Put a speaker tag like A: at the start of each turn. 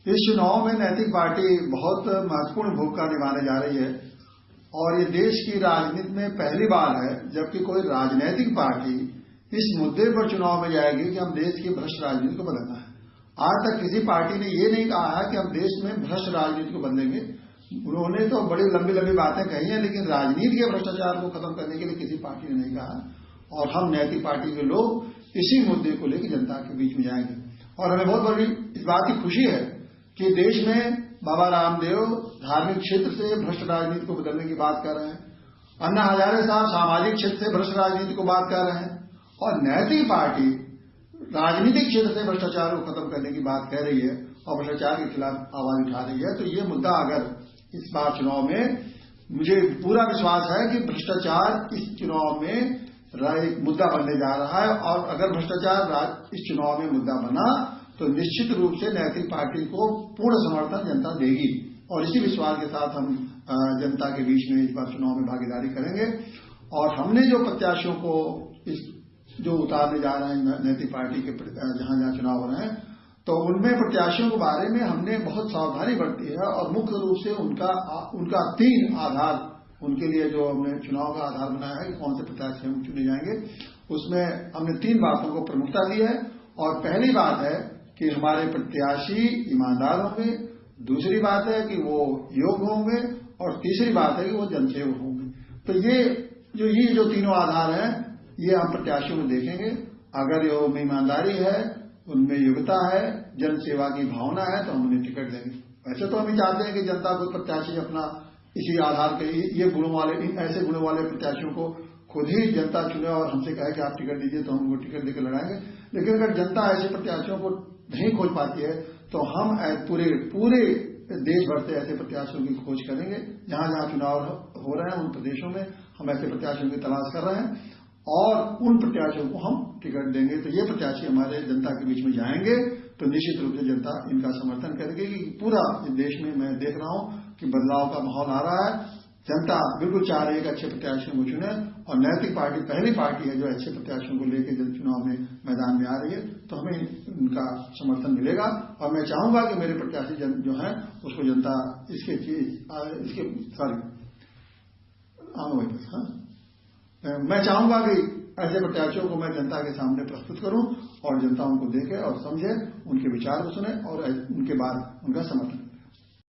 A: इस चुनाव में नैतिक पार्टी बहुत महत्वपूर्ण भूमिका निभाने जा रही है और ये देश की राजनीति में पहली बार है जबकि कोई राजनीतिक पार्टी इस मुद्दे पर चुनाव में जाएगी कि हम देश की भ्रष्ट राजनीति को बदलना है। आज तक किसी पार्टी ने ये नहीं कहा है कि हम देश में भ्रष्ट राजनीति को बदलेंगे। उन्होंने तो बड़ी लंबी लंबी बातें कही हैं, लेकिन राजनीति के भ्रष्टाचार को खत्म करने के लिए किसी पार्टी ने नहीं कहा। और हम नैतिक पार्टी के लोग इसी मुद्दे को लेकर जनता के बीच में जाएंगे। और हमें बहुत बड़ी इस बात की खुशी है कि देश में बाबा रामदेव धार्मिक क्षेत्र से भ्रष्ट राजनीति को बदलने की बात कर रहे हैं, अन्ना हजारे साहब सामाजिक क्षेत्र से भ्रष्ट राजनीति को बात कर रहे हैं और नैतिक पार्टी राजनीतिक क्षेत्र से भ्रष्टाचार को खत्म करने की बात कह रही है और भ्रष्टाचार के खिलाफ आवाज उठा रही है। तो ये मुद्दा अगर इस बार चुनाव में, मुझे पूरा विश्वास है कि भ्रष्टाचार इस चुनाव में एक मुद्दा बनने जा रहा है और अगर भ्रष्टाचार इस चुनाव में मुद्दा बना तो निश्चित रूप से नैतिक पार्टी को पूर्ण समर्थन जनता देगी। और इसी विश्वास के साथ हम जनता के बीच में इस बार चुनाव में भागीदारी करेंगे। और हमने जो प्रत्याशियों को जो उतारने जा रहे हैं नैतिक पार्टी के जहां जहां चुनाव हो रहे हैं, तो उनमें प्रत्याशियों के बारे में हमने बहुत सावधानी बरती है और मुख्य रूप से उनका 3 आधार, उनके लिए जो हमने चुनाव का आधार बनाया है कि कौन से प्रत्याशी हम चुने जाएंगे, उसमें हमने 3 बातों को प्रमुखता दी है। और पहली बात है कि हमारे प्रत्याशी ईमानदार होंगे, दूसरी बात है कि वो योग्य होंगे और तीसरी बात है कि वो जनसेवक होंगे। तो ये जो तीनों आधार हैं ये हम प्रत्याशियों में देखेंगे। अगर उनमें ईमानदारी है, उनमें योग्यता है, जन सेवा की भावना है तो हम उन्हें टिकट देंगे। वैसे तो हम ही चाहते हैं कि जनता को प्रत्याशी अपना इसी आधार पे ये गुणों वाले, ऐसे गुणों वाले प्रत्याशियों को खुद ही जनता चुने और हमसे कहे कि आप टिकट दीजिए तो हम उनको टिकट देकर लड़ाएंगे। लेकिन अगर जनता ऐसे प्रत्याशियों को नहीं खोज पाती है तो हम पूरे देश भर से ऐसे प्रत्याशियों की खोज करेंगे। जहां जहां चुनाव हो रहे हैं उन प्रदेशों में हम ऐसे प्रत्याशियों की तलाश कर रहे हैं और उन प्रत्याशियों को हम टिकट देंगे। तो ये प्रत्याशी हमारे जनता के बीच में जाएंगे तो निश्चित रूप से जनता इनका समर्थन करेगी। कि पूरा देश में मैं देख रहा हूं कि बदलाव का माहौल आ रहा है। जनता बिल्कुल चाह रही है कि अच्छे प्रत्याशियों को चुने और नैतिक पार्टी पहली पार्टी है जो अच्छे प्रत्याशियों को लेकर चुनाव में मैदान में आ रही है, तो हमें उनका समर्थन मिलेगा। और मैं चाहूंगा कि मेरे प्रत्याशी जो है उसको जनता मैं चाहूंगा कि ऐसे प्रत्याशियों को मैं जनता के सामने प्रस्तुत करूं और जनता उनको देखे और समझे, उनके विचार को सुने और उनके बाद उनका समर्थन